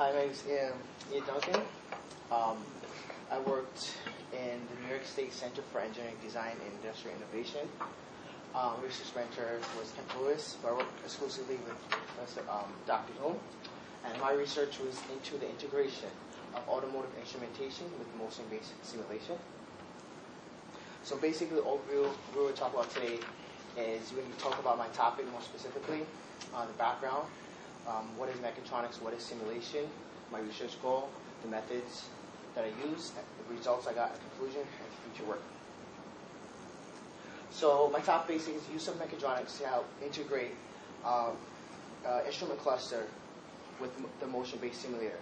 Hi, my name is Duncan. Um, I worked in the New York State Center for Engineering Design and Industrial Innovation. Research mentor was Kent Lewis, but I worked exclusively with Professor Dr. Holm. And my research was into the integration of automotive instrumentation with motion-based simulation. So basically, all we will talk about today is when you talk about my topic more specifically, the background, what is mechatronics, what is simulation, my research goal, the methods that I use, the results I got at conclusion, and future work. So my top basic is use of mechatronics to help integrate instrument cluster with the motion-based simulator.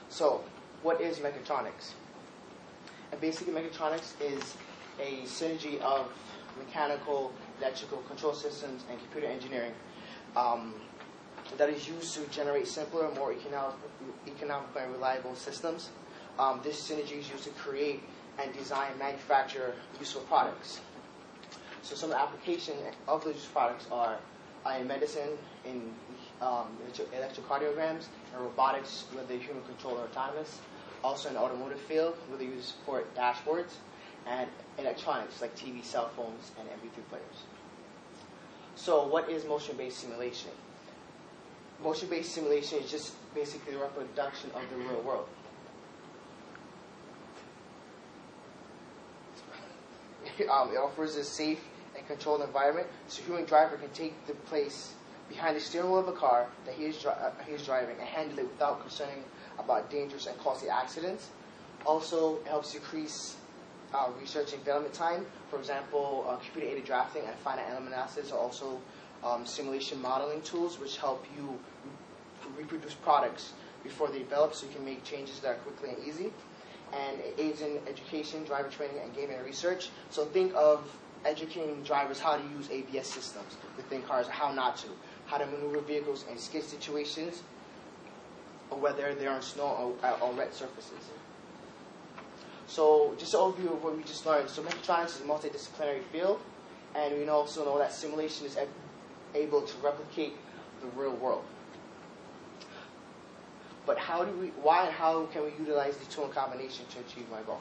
So what is mechatronics? And basically mechatronics is a synergy of mechanical, electrical control systems and computer engineering that is used to generate simpler, more economical and reliable systems. This synergy is used to create and design and manufacture useful products. So some applications of those products are in medicine, in electrocardiograms, and robotics where the human control are autonomous. Also in the automotive field where they use for dashboards, and electronics like TV, cell phones, and MP3 players. So what is motion-based simulation? Motion-based simulation is just basically a reproduction of the real world. It offers a safe and controlled environment so a human driver can take the place behind the steering wheel of a car that he is driving and handle it without concerning about dangerous and costly accidents. Also, it helps decrease research and development time. For example, computer-aided drafting and finite element analysis are also simulation modeling tools which help you reproduce products before they develop so you can make changes that are quickly and easy. And it aids in education, driver training, and gaming and research. So think of educating drivers how to use ABS systems within cars, how not to, how to maneuver vehicles in skid situations, or whether they're on snow or wet surfaces. So just an overview of what we just learned. So mechatronics is a multidisciplinary field, and we also know that simulation is able to replicate the real world. But why and how can we utilize the two in combination to achieve my goal?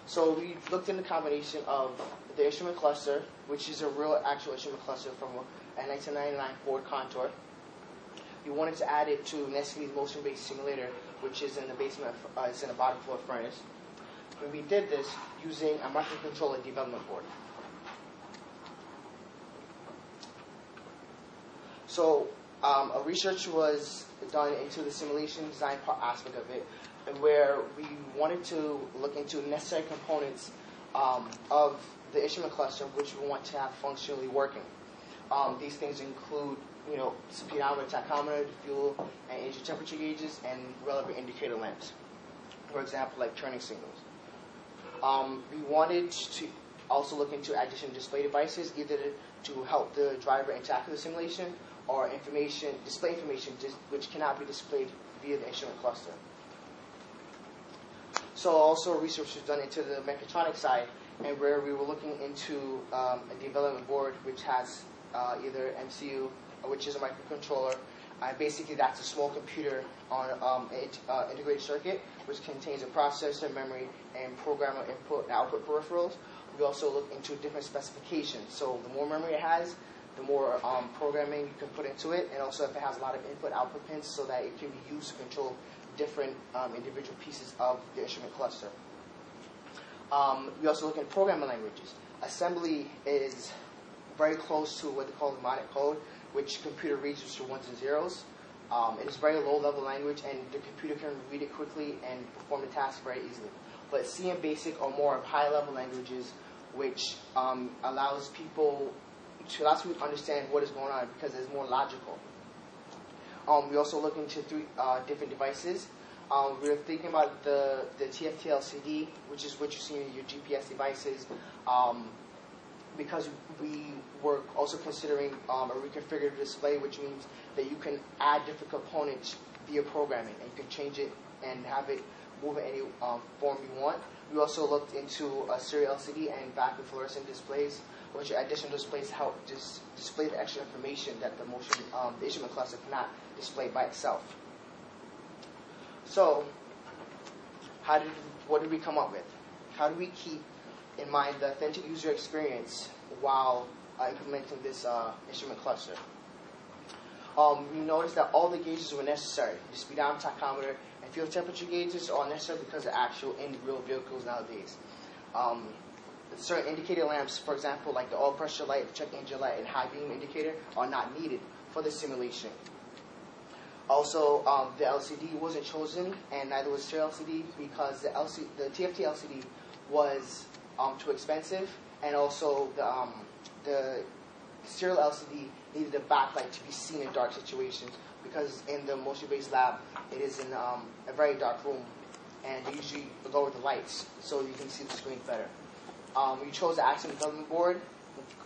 So we looked in the combination of the instrument cluster, which is a real actual instrument cluster from a 1999 Ford Contour. We wanted to add it to Nestle's motion-based simulator, which is in the basement, it's in a bottom floor furnace. And we did this using a microcontroller development board. So a research was done into the simulation design aspect of it, and where we wanted to look into necessary components of the instrument cluster which we want to have functionally working. These things include, speedometer, tachometer, fuel and engine temperature gauges, and relevant indicator lamps. For example, like turning signals. We wanted to also look into additional display devices, either to help the driver interact with the simulation, or display information which cannot be displayed via the instrument cluster. So also research was done into the mechatronics side, and where we were looking into a development board which has either MCU, which is a microcontroller. Basically, that's a small computer on an integrated circuit, which contains a processor, memory, and programmer input and output peripherals. We also look into different specifications. So the more memory it has, the more programming you can put into it, and also if it has a lot of input-output pins so that it can be used to control different individual pieces of the instrument cluster. We also look at programming languages. Assembly is very close to what they call mnemonic code, which computer reads just your ones and zeros. It is very low-level language, and the computer can read it quickly and perform the task very easily. But C and BASIC are more of high-level languages, which allows people to understand what is going on because it's more logical. We also look into three different devices. We were thinking about the TFT LCD, which is what you see in your GPS devices, because we were also considering a reconfigurable display, which means that you can add different components via programming, and you can change it and have it move in any form you want. We also looked into a serial LCD and vacuum fluorescent displays, which are additional displays to help display the extra information that the instrument cluster cannot display by itself. So, what did we come up with? How do we keep in mind the authentic user experience while implementing this instrument cluster? We noticed that all the gauges were necessary. The speedometer, tachometer, and fuel temperature gauges are necessary because of actual in real vehicles nowadays. Certain indicator lamps, for example, like the oil pressure light, the check engine light, and high beam indicator, are not needed for the simulation. Also, the LCD wasn't chosen, and neither was serial LCD, because the TFT LCD was too expensive, and also the serial LCD needed a backlight to be seen in dark situations, because in the motion-based lab, it is in a very dark room, and they usually lower the lights so you can see the screen better. We chose the Action Development Board.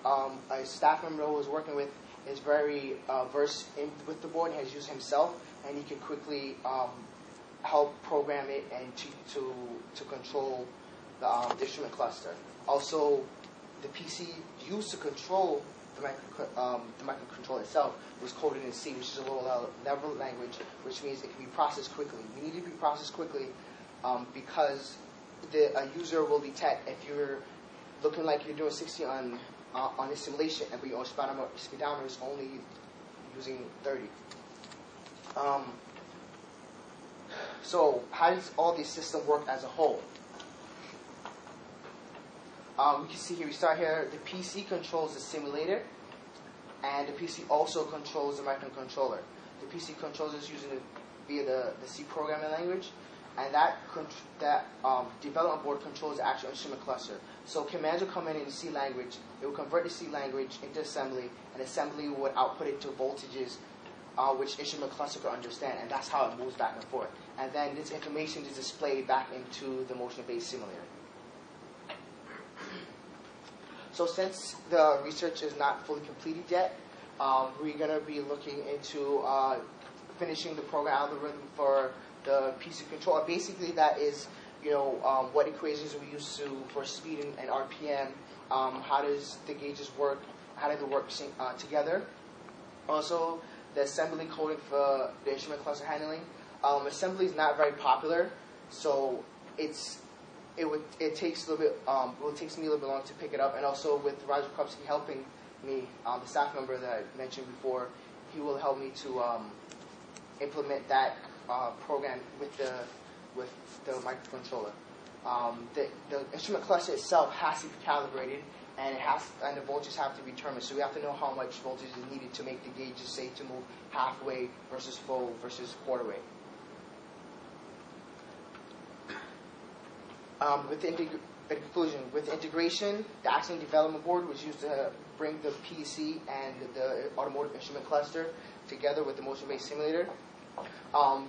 A staff member who was working with is very versed with the board and has used himself, and he can quickly help program it and to control the instrument cluster. Also, the PC used to control the microcontroller itself was coded in C, which is a low-level language, which means it can be processed quickly. You need to be processed quickly because a user will detect if you're looking like you're doing 60 on a simulation, and your speedometer is only using 30. So how does all these systems work as a whole? We can see here, we start here, the PC controls the simulator, and the PC also controls the microcontroller. The PC controls this via the C programming language, and that development board controls the actual instrument cluster. So commands will come in the C language, it will convert the C language into assembly, and assembly would output it to voltages which instrument cluster can understand, and that's how it moves back and forth. And then this information is displayed back into the motion-based simulator. So since the research is not fully completed yet, we're going to be looking into finishing the program algorithm for the PC controller. Basically, that is, what equations we use for speed and RPM. How does the gauges work? How do they work together? Also, the assembly coding for the instrument cluster handling. Assembly is not very popular, so it takes a little bit. It takes me a little bit long to pick it up, and also with Roger Krupski helping me, the staff member that I mentioned before, he will help me to implement that program with the microcontroller. The instrument cluster itself has to be calibrated, and the voltages have to be determined. So we have to know how much voltage is needed to make the gauges say to move halfway versus full versus quarter way. In conclusion, with integration, the Action Development Board was used to bring the PC and the automotive instrument cluster together with the motion-based simulator.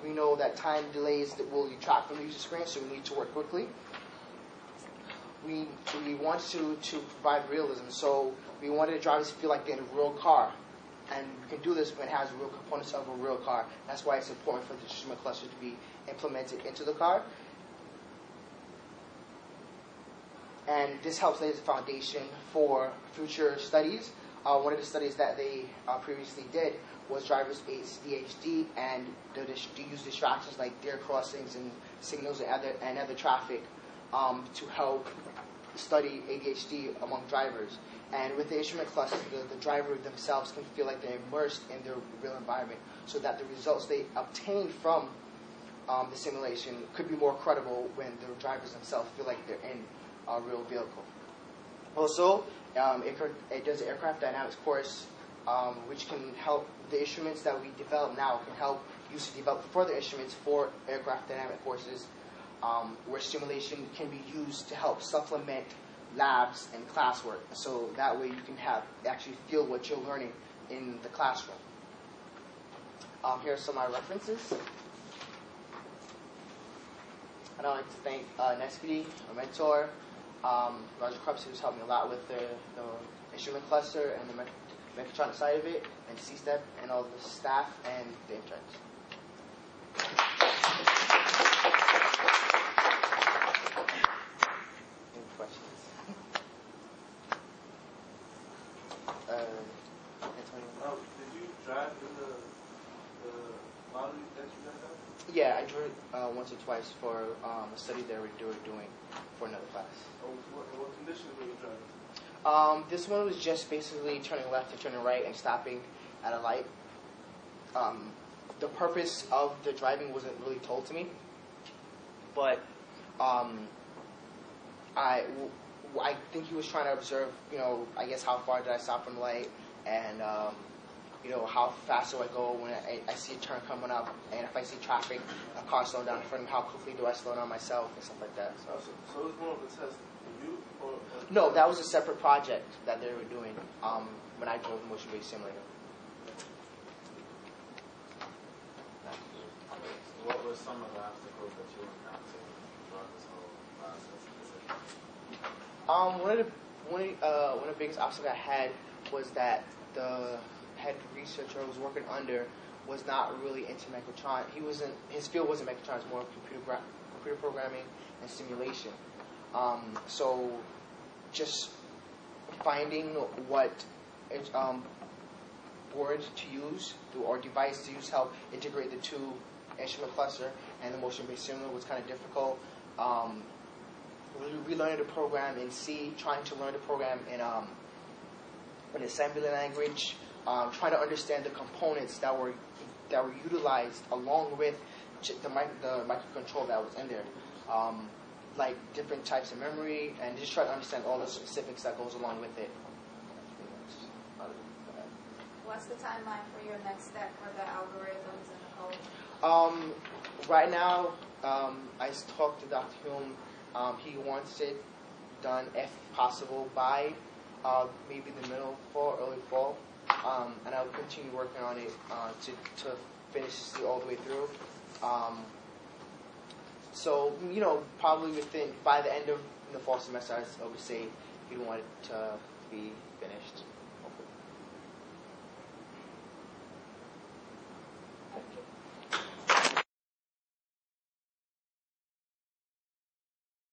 We know that time delays that will detract from the user experience, so we need to work quickly. We want to provide realism, so we wanted the drivers to feel like they're in a real car. And we can do this when it has real components of a real car. That's why it's important for the instrument cluster to be implemented into the car. And this helps lay the foundation for future studies. One of the studies that they previously did was drivers' ADHD, and to use distractions like deer crossings and signals and other traffic to help study ADHD among drivers. And with the instrument cluster, the driver themselves can feel like they're immersed in their real environment, so that the results they obtain from the simulation could be more credible when the drivers themselves feel like they're in a real vehicle. Also, it does an aircraft dynamics course, which can help the instruments that we develop now can help use to develop further instruments for aircraft dynamic courses, where simulation can be used to help supplement labs and classwork. So that way you can actually feel what you're learning in the classroom. Here are some of my references. And I'd like to thank Nespedy, our mentor, Roger Krupski, who's helped me a lot with the instrument cluster and the mechatronic side of it, and CSTEP, and all the staff and the interns. Any questions? Did you drive in the lottery that you guys have? Yeah, I drove once or twice for a study that they were doing for another class. Oh, what conditions were you driving? This one was just basically turning left and turning right and stopping at a light. The purpose of the driving wasn't really told to me, but I think he was trying to observe, I guess how far did I stop from the light, and how fast do I go when I see a turn coming up, and if I see traffic, a car slowing down in front of me, how quickly do I slow down myself and stuff like that. So it was more of a test for you, or no, that was a separate project that they were doing when I drove the motion-based simulator. What were some of the obstacles that you encountered throughout this whole process? One of the biggest obstacles I had was that the head researcher I was working under was not really into mechatronics. His field wasn't mechatronics, more computer programming and simulation. So just finding what board to use or device to use help integrate the two instrument cluster and the motion-based simulator was kind of difficult. Relearning the program in C, trying to learn the program in assembly language, trying to understand the components that were utilized along with the microcontroller that was in there, like different types of memory, and just try to understand all the specifics that goes along with it. What's the timeline for your next step for the algorithms and the code? Right now, I talked to Dr. Hume. He wants it done, if possible, by maybe the middle fall, early fall, and I'll continue working on it to finish all the way through. So, probably by the end of the fall semester, I would say he'd want it to be finished.